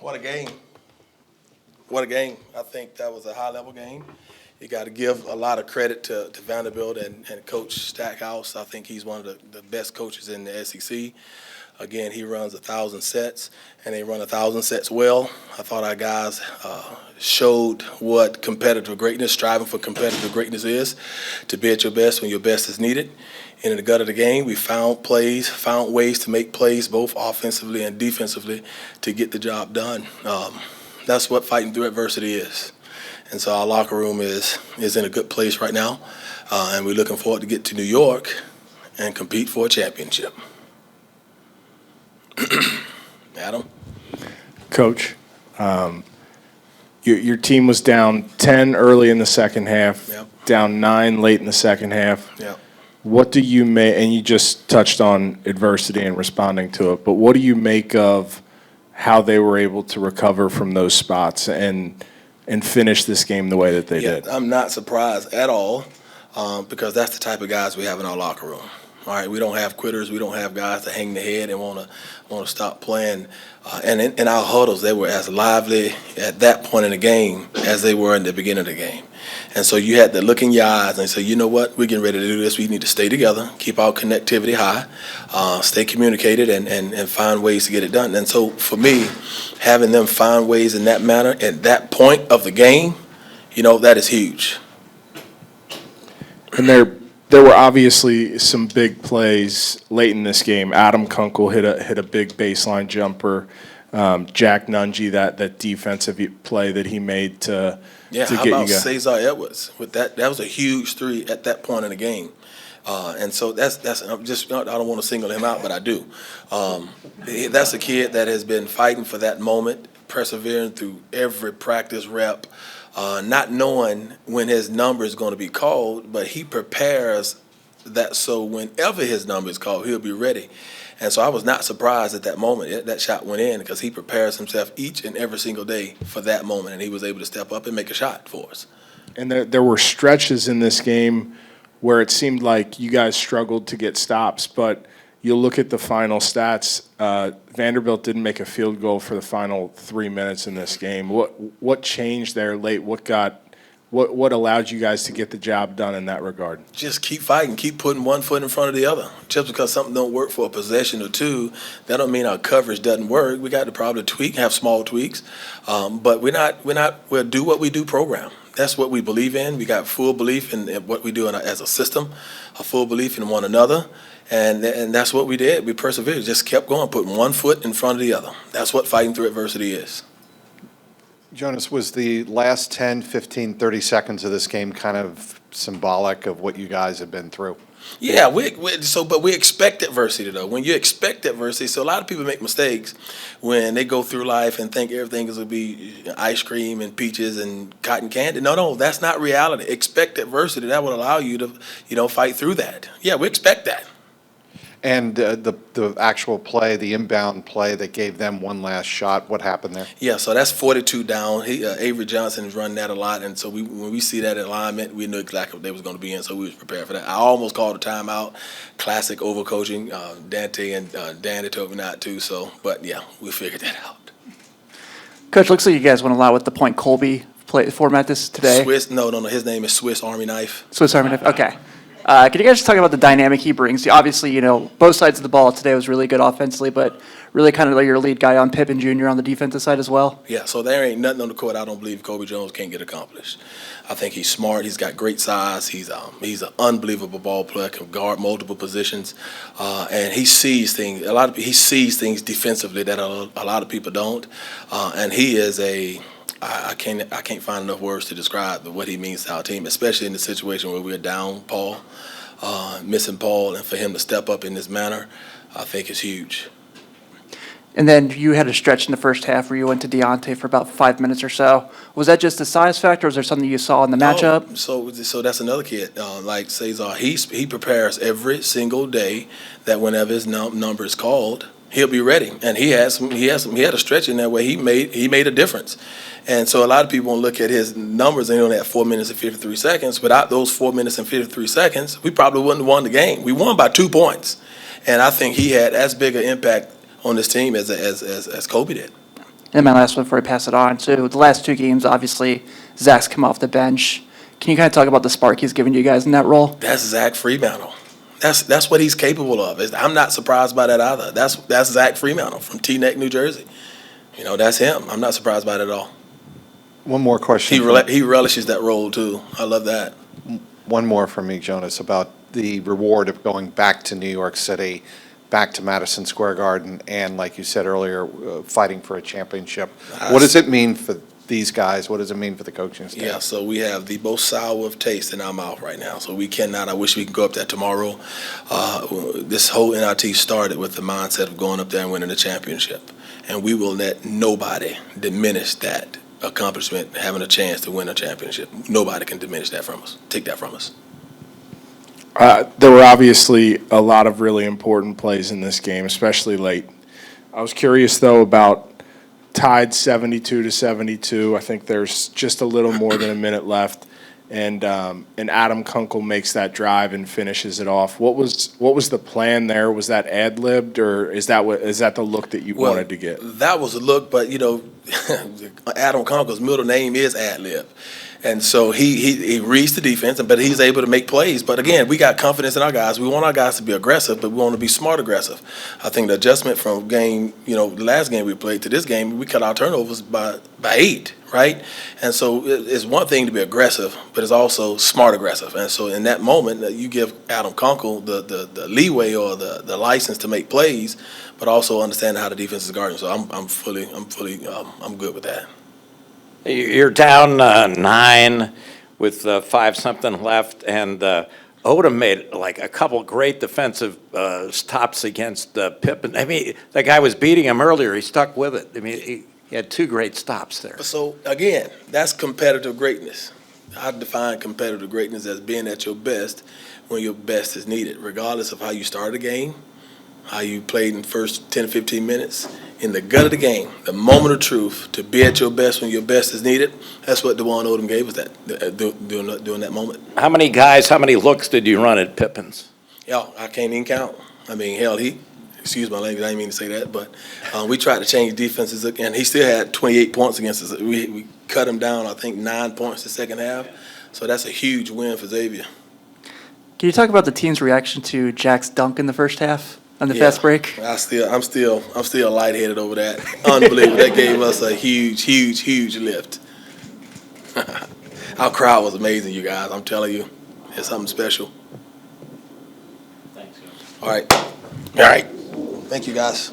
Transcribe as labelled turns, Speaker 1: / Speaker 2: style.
Speaker 1: What a game. What a game. I think that was a high-level game. You got to give a lot of credit to Vanderbilt and Coach Stackhouse. I think he's one of the best coaches in the SEC. Again, he runs 1,000 sets, and they run 1,000 sets well. I thought our guys showed what competitive greatness, striving for competitive greatness is, to be at your best when your best is needed. And in the gut of the game, we found ways to make plays both offensively and defensively to get the job done. That's what fighting through adversity is. And so our locker room is in a good place right now, and we're looking forward to get to New York and compete for a championship. Adam?
Speaker 2: Coach, your team was down 10 early in the second half,
Speaker 1: Yep.
Speaker 2: down 9 late in the second half.
Speaker 1: Yeah.
Speaker 2: What do you make, and you just touched on adversity and responding to it, but what do you make of how they were able to recover from those spots and finish this game the way that they did?
Speaker 1: I'm not surprised at all because that's the type of guys we have in our locker room. All right, we don't have quitters. We don't have guys that hang their head and want to stop playing. And in our huddles, they were as lively at that point in the game as they were in the beginning of the game. And so you had to look in your eyes and say, you know what, we're getting ready to do this. We need to stay together, keep our connectivity high, stay communicated, and find ways to get it done. And so for me, having them find ways in that manner at that point of the game, that is huge.
Speaker 2: And there were obviously some big plays late in this game. Adam Kunkel hit a big baseline jumper. Jack Nungy, that defensive play that he made to
Speaker 1: how
Speaker 2: get
Speaker 1: about
Speaker 2: you guys.
Speaker 1: Cesar Edwards with that? That was a huge three at that point in the game. And so that's just, I don't want to single him out, but I do. That's a kid that has been fighting for that moment, persevering through every practice rep, not knowing when his number is going to be called, but he prepares that so whenever his number is called, he'll be ready. And so I was not surprised at that moment that shot went in because he prepares himself each and every single day for that moment, and he was able to step up and make a shot for us.
Speaker 2: And there were stretches in this game where it seemed like you guys struggled to get stops, but you look at the final stats, Vanderbilt didn't make a field goal for the final 3 minutes in this game. What changed there late? What allowed you guys to get the job done in that regard?
Speaker 1: Just keep fighting, keep putting one foot in front of the other. Just because something don't work for a possession or two, that don't mean our coverage doesn't work. We got to probably have small tweaks, but we'll do what we do program. That's what we believe in. We got full belief in what we do as a system, a full belief in one another, and that's what we did. We persevered, just kept going, putting one foot in front of the other. That's what fighting through adversity is.
Speaker 3: Jonas, was the last 10, 15, 30 seconds of this game kind of symbolic of what you guys have been through?
Speaker 1: Yeah, but we expect adversity, though. When you expect adversity, so a lot of people make mistakes when they go through life and think everything is going to be ice cream and peaches and cotton candy. No, that's not reality. Expect adversity. That will allow you to, fight through that. Yeah, we expect that.
Speaker 3: And the actual play, the inbound play that gave them one last shot, what happened there?
Speaker 1: Yeah, so that's 42 down. Avery Johnson is running that a lot, and so when we see that alignment, we knew exactly what they was going to be in, so we was prepared for that. I almost called a timeout. Classic overcoaching. Dante and Danny told me not to, but yeah, we figured that out.
Speaker 4: Coach, looks like you guys went a lot with the point Colby format this today.
Speaker 1: Swiss? No. His name is Swiss Army Knife.
Speaker 4: Swiss Army Knife. Okay. Can you guys just talk about the dynamic he brings? Obviously, both sides of the ball today was really good offensively, but really kind of like your lead guy on Pippen Jr. on the defensive side as well.
Speaker 1: Yeah, so there ain't nothing on the court I don't believe Kobe Jones can't get accomplished. I think he's smart. He's got great size. He's an unbelievable ball player. Can guard multiple positions, and he sees things. He sees things defensively that a lot of people don't, and he is I can't find enough words to describe what he means to our team, especially in the situation where we're down Paul, missing Paul, and for him to step up in this manner, I think is huge.
Speaker 4: And then you had a stretch in the first half where you went to Deontay for about 5 minutes or so. Was that just a size factor, or was there something you saw in the matchup?
Speaker 1: So that's another kid like Cesar. He prepares every single day that whenever his number is called, he'll be ready. And he had a stretch in there where he made a difference. And so a lot of people won't look at his numbers and he only had 4 minutes and 53 seconds. Without those 4 minutes and 53 seconds, we probably wouldn't have won the game. We won by 2 points. And I think he had as big an impact on this team as Kobe did.
Speaker 4: And my last one before I pass it on. So the last 2 games, obviously, Zach's come off the bench. Can you kind of talk about the spark he's given you guys in that role?
Speaker 1: That's Zach Fremantle. That's what he's capable of. I'm not surprised by that either. That's Zach Fremantle from Teaneck, New Jersey. You know, that's him. I'm not surprised by it at all.
Speaker 3: One more question.
Speaker 1: He relishes that role too. I love that.
Speaker 3: One more from me, Jonas, about the reward of going back to New York City, back to Madison Square Garden, and like you said earlier, fighting for a championship. What does it mean for these guys? What does it mean for the coaching staff?
Speaker 1: Yeah, so we have the most sour of taste in our mouth right now. So we cannot. I wish we could go up there tomorrow. This whole NIT started with the mindset of going up there and winning a championship, and we will let nobody diminish that accomplishment, having a chance to win a championship. Nobody can diminish that from us. Take that from us.
Speaker 2: There were obviously a lot of really important plays in this game, especially late. I was curious, though, about tied 72-72. I think there's just a little more than a minute left, and Adam Kunkel makes that drive and finishes it off. What was the plan there? Was that ad-libbed, or is that the look that you wanted to get?
Speaker 1: That was a look, but, you know, Adam Kunkel's middle name is ad-lib. And so he reads the defense, but he's able to make plays. But again, we got confidence in our guys. We want our guys to be aggressive, but we want to be smart aggressive. I think the adjustment from game, you know, the last game we played to this game, we cut our turnovers by 8, right? And so it's one thing to be aggressive, but it's also smart aggressive. And so in that moment, you give Adam Kunkel the leeway or the license to make plays, but also understand how the defense is guarding. So I'm good with that.
Speaker 5: You're down 9 with 5-something left, and Odom made like a couple great defensive stops against Pippen. I mean, that guy was beating him earlier. He stuck with it. I mean, he had 2 great stops there.
Speaker 1: So again, that's competitive greatness. I define competitive greatness as being at your best when your best is needed, regardless of how you started a game, how you played in the first 10 or 15 minutes. In the gut of the game, the moment of truth, to be at your best when your best is needed, that's what DeJuan Odom gave us during that moment.
Speaker 5: How many looks did you run at Pippen's?
Speaker 1: Yeah, I can't even count. I mean, hell, excuse my language, I didn't mean to say that, but we tried to change defenses, and he still had 28 points against us. We cut him down, I think, 9 points the second half. So that's a huge win for Xavier.
Speaker 4: Can you talk about the team's reaction to Jack's dunk in the first half on the fast break?
Speaker 1: I'm still lightheaded over that. Unbelievable. That gave us a huge lift. Our crowd was amazing, you guys. I'm telling you, it's something special.
Speaker 5: Thanks, guys.
Speaker 1: All right. Thank you, guys.